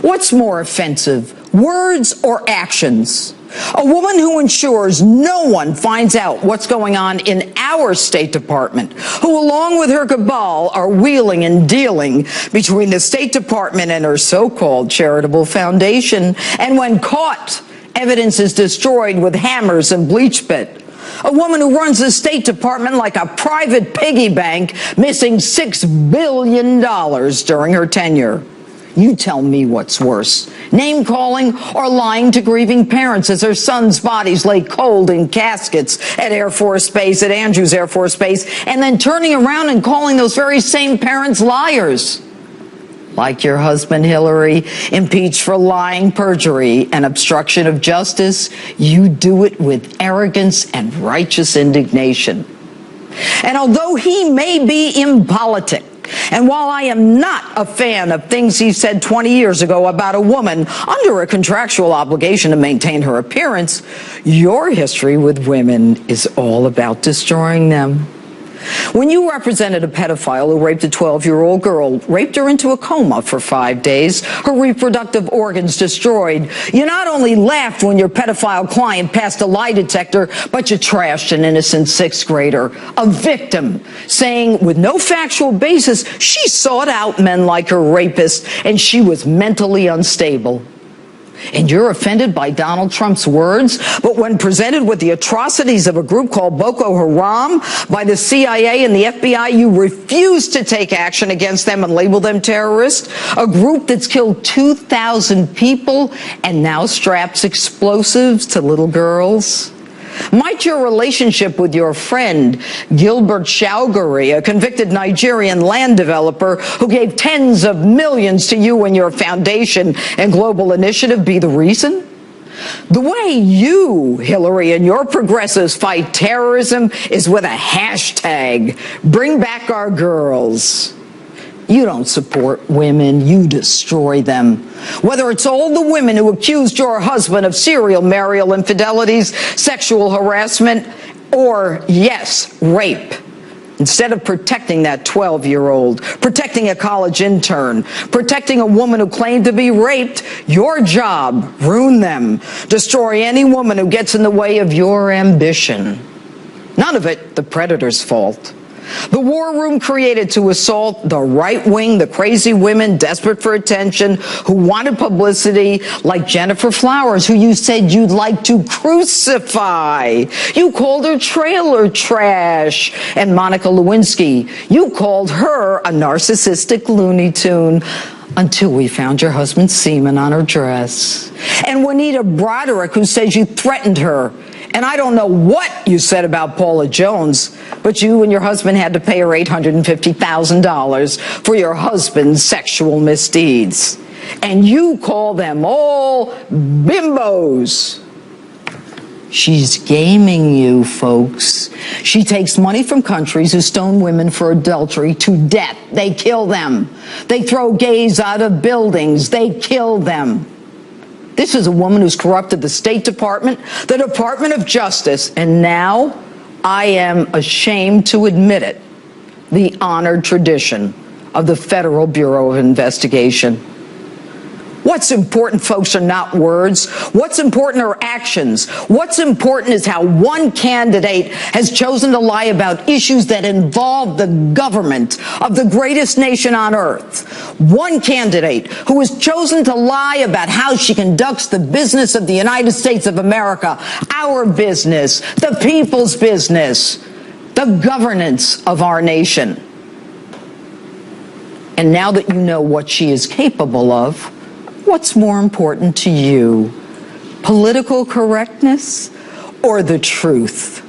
What's more offensive, words or actions? A woman who ensures no one finds out what's going on in our State Department, who along with her cabal are wheeling and dealing between the State Department and her so-called charitable foundation, and when caught, evidence is destroyed with hammers and bleach pit. A woman who runs the State Department like a private piggy bank, missing $6 billion during her tenure. You tell me what's worse, name-calling or lying to grieving parents as their sons' bodies lay cold in caskets at Air Force Base, at Andrews Air Force Base, and then turning around and calling those very same parents liars. Like your husband, Hillary, impeached for lying, perjury, and obstruction of justice, you do it with arrogance and righteous indignation. And although he may be impolitic, and while I am not a fan of things he said 20 years ago about a woman under a contractual obligation to maintain her appearance, your history with women is all about destroying them. When you represented a pedophile who raped a 12-year-old girl, raped her into a coma for 5 days, her reproductive organs destroyed, you not only laughed when your pedophile client passed a lie detector, but you trashed an innocent sixth grader, a victim, saying with no factual basis she sought out men like her rapist and she was mentally unstable. And you're offended by Donald Trump's words, but when presented with the atrocities of a group called Boko Haram by the CIA and the FBI, you refuse to take action against them and label them terrorists, a group that's killed 2,000 people and now straps explosives to little girls. Might your relationship with your friend, Gilbert Chaugary, a convicted Nigerian land developer who gave tens of millions to you and your foundation and global initiative, be the reason? The way you, Hillary, and your progressives fight terrorism is with a hashtag, bring back our girls. You don't support women, you destroy them. Whether it's all the women who accused your husband of serial marital infidelities, sexual harassment, or, yes, rape. Instead of protecting that 12-year-old, protecting a college intern, protecting a woman who claimed to be raped, your job, ruin them. Destroy any woman who gets in the way of your ambition. None of it the predator's fault. The war room created to assault the right wing, the crazy women desperate for attention, who wanted publicity, like Gennifer Flowers, who you said you'd like to crucify. You called her trailer trash. And Monica Lewinsky, you called her a narcissistic Looney Tune. Until we found your husband's semen on her dress. And Juanita Broderick, who says you threatened her. And I don't know what you said about Paula Jones, but you and your husband had to pay her $850,000 for your husband's sexual misdeeds. And you call them all bimbos. She's gaming you, folks. She takes money from countries who stone women for adultery to death. They kill them. They throw gays out of buildings. They kill them. This is a woman who's corrupted the State Department, the Department of Justice, and now, I am ashamed to admit it, the honored tradition of the Federal Bureau of Investigation. What's important, folks, are not words. What's important are actions. What's important is how one candidate has chosen to lie about issues that involve the government of the greatest nation on earth. One candidate who has chosen to lie about how she conducts the business of the United States of America, our business, the people's business, the governance of our nation. And now that you know what she is capable of, what's more important to you, political correctness or the truth?